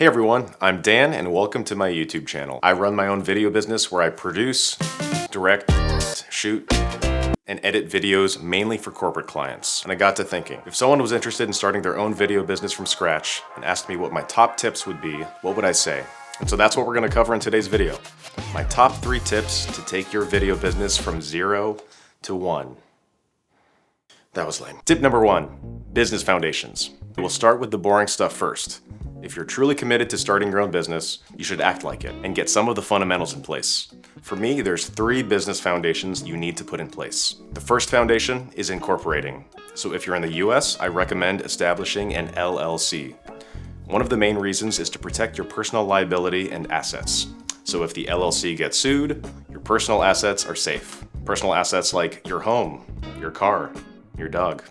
Hey everyone, I'm Dan and welcome to my YouTube channel. I run my own video business where I produce, direct, shoot, and edit videos mainly for corporate clients. And I got to thinking, if someone was interested in starting their own video business from scratch and asked me what my top tips would be, what would I say? And so that's what we're going to cover in today's video. My top 3 tips to take your video business from 0 to 1. That was lame. Tip number 1, business foundations. We'll start with the boring stuff first. If you're truly committed to starting your own business, you should act like it and get some of the fundamentals in place. For me, there's 3 business foundations you need to put in place. The first foundation is incorporating. So if you're in the US, I recommend establishing an LLC. One of the main reasons is to protect your personal liability and assets. So if the LLC gets sued, your personal assets are safe. Personal assets like your home, your car, your dog,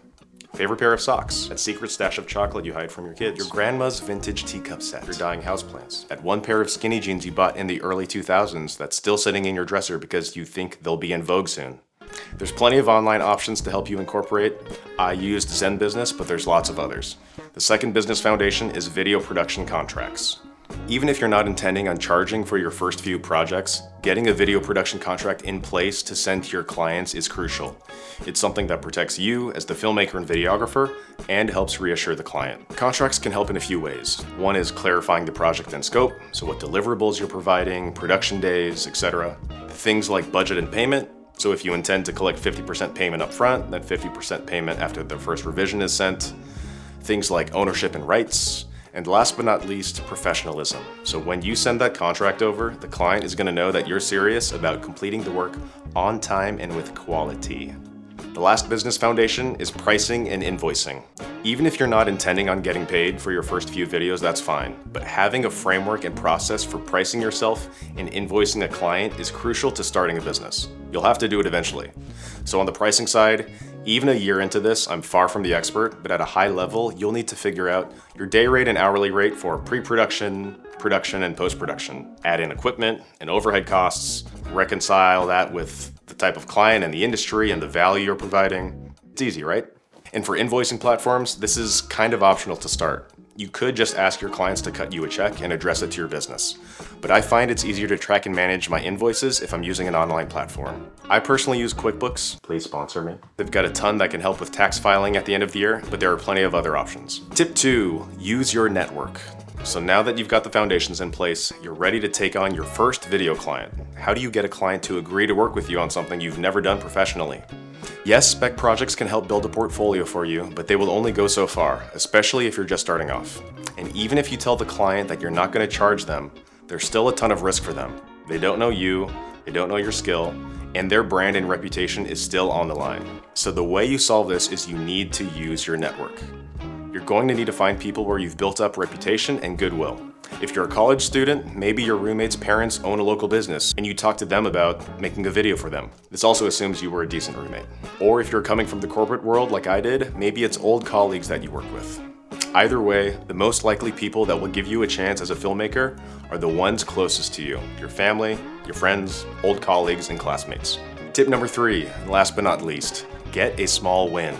favorite pair of socks, that secret stash of chocolate you hide from your kids, your grandma's vintage teacup set, your dying houseplants, that one pair of skinny jeans you bought in the early 2000s that's still sitting in your dresser because you think they'll be in vogue soon. There's plenty of online options to help you incorporate. I used Zen Business, but there's lots of others. The second business foundation is video production contracts. Even if you're not intending on charging for your first few projects, getting a video production contract in place to send to your clients is crucial. It's something that protects you as the filmmaker and videographer and helps reassure the client. Contracts can help in a few ways. One is clarifying the project and scope, so what deliverables you're providing, production days, etc. Things like budget and payment. So if you intend to collect 50% payment up front, then 50% payment after the first revision is sent. Things like ownership and rights. And last but not least, professionalism. So when you send that contract over, the client is going to know that you're serious about completing the work on time and with quality. The last business foundation is pricing and invoicing. Even if you're not intending on getting paid for your first few videos, that's fine. But having a framework and process for pricing yourself and invoicing a client is crucial to starting a business. You'll have to do it eventually. So on the pricing side, even a year into this, I'm far from the expert, but at a high level, you'll need to figure out your day rate and hourly rate for pre-production, production, and post-production. Add in equipment and overhead costs, reconcile that with the type of client and the industry and the value you're providing. It's easy, right? And for invoicing platforms, this is kind of optional to start. You could just ask your clients to cut you a check and address it to your business. But I find it's easier to track and manage my invoices if I'm using an online platform. I personally use QuickBooks. Please sponsor me. They've got a ton that can help with tax filing at the end of the year, but there are plenty of other options. Tip 2, use your network. So now that you've got the foundations in place, you're ready to take on your first video client. How do you get a client to agree to work with you on something you've never done professionally? Yes, spec projects can help build a portfolio for you, but they will only go so far, especially if you're just starting off. And even if you tell the client that you're not going to charge them, there's still a ton of risk for them. They don't know you, they don't know your skill, and their brand and reputation is still on the line. So the way you solve this is you need to use your network. You're going to need to find people where you've built up reputation and goodwill. If you're a college student, maybe your roommate's parents own a local business and you talk to them about making a video for them. This also assumes you were a decent roommate. Or if you're coming from the corporate world like I did, maybe it's old colleagues that you work with. Either way, the most likely people that will give you a chance as a filmmaker are the ones closest to you. Your family, your friends, old colleagues, and classmates. Tip number 3, and last but not least, get a small win.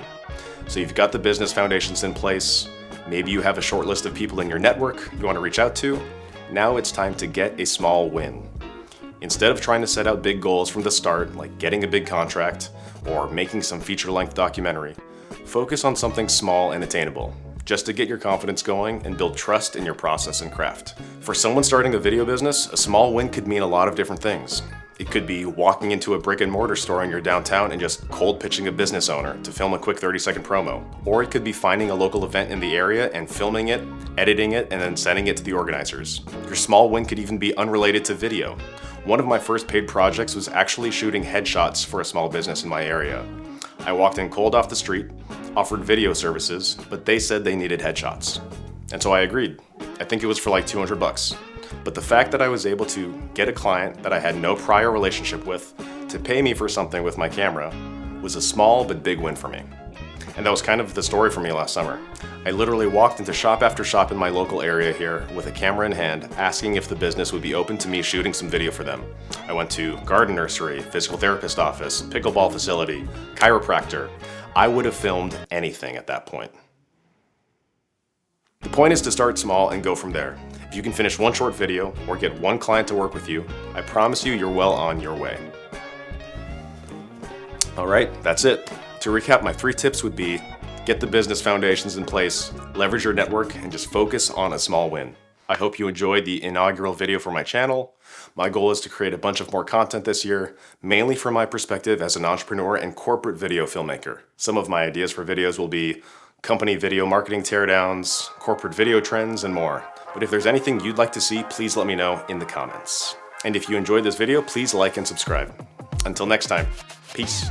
So you've got the business foundations in place. Maybe you have a short list of people in your network you want to reach out to. Now it's time to get a small win. Instead of trying to set out big goals from the start, like getting a big contract or making some feature-length documentary, focus on something small and attainable, just to get your confidence going and build trust in your process and craft. For someone starting a video business, a small win could mean a lot of different things. It could be walking into a brick and mortar store in your downtown and just cold pitching a business owner to film a quick 30-second promo. Or it could be finding a local event in the area and filming it, editing it, and then sending it to the organizers. Your small win could even be unrelated to video. One of my first paid projects was actually shooting headshots for a small business in my area. I walked in cold off the street, offered video services, but they said they needed headshots. And so I agreed. I think it was for like $200. But the fact that I was able to get a client that I had no prior relationship with to pay me for something with my camera was a small but big win for me. And that was kind of the story for me last summer. I literally walked into shop after shop in my local area here with a camera in hand, asking if the business would be open to me shooting some video for them. I went to garden nursery, physical therapist office, pickleball facility, chiropractor. I would have filmed anything at that point. The point is to start small and go from there. If you can finish one short video or get one client to work with you, I promise you you're well on your way. All right, that's it. To recap, my 3 tips would be: get the business foundations in place, leverage your network, and just focus on a small win. I hope you enjoyed the inaugural video for my channel. My goal is to create a bunch of more content this year, mainly from my perspective as an entrepreneur and corporate video filmmaker. Some of my ideas for videos will be company video marketing teardowns, corporate video trends, and more. But if there's anything you'd like to see, please let me know in the comments. And if you enjoyed this video, please like and subscribe. Until next time, peace.